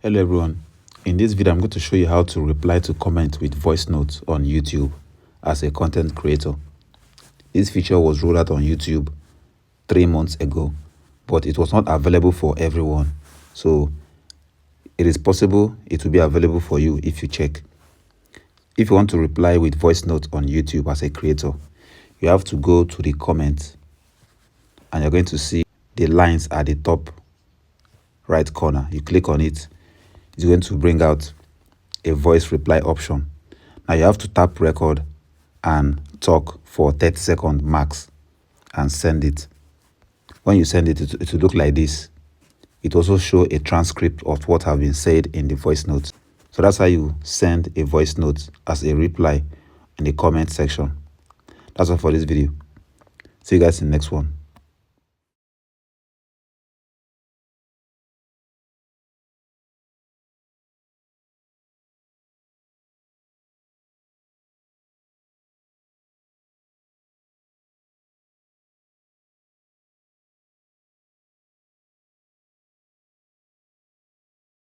Hello everyone, in this video I'm going to show you how to reply to comment with voice notes on YouTube as a content creator. This feature was rolled out on YouTube 3 months ago, but it was not available for everyone. So it is possible it will be available for you if you check. If you want to reply with voice notes on YouTube as a creator, you have to go to the comments and you're going to see the lines at the top right corner. You click on it. It's going to bring out a voice reply option. Now you have to tap record and talk for 30 seconds max and send it. When you send it, it will look like this. It also show a transcript of what have been said in the voice notes. So that's how you send a voice note as a reply in the comment section. That's all for this video. See you guys in the next one.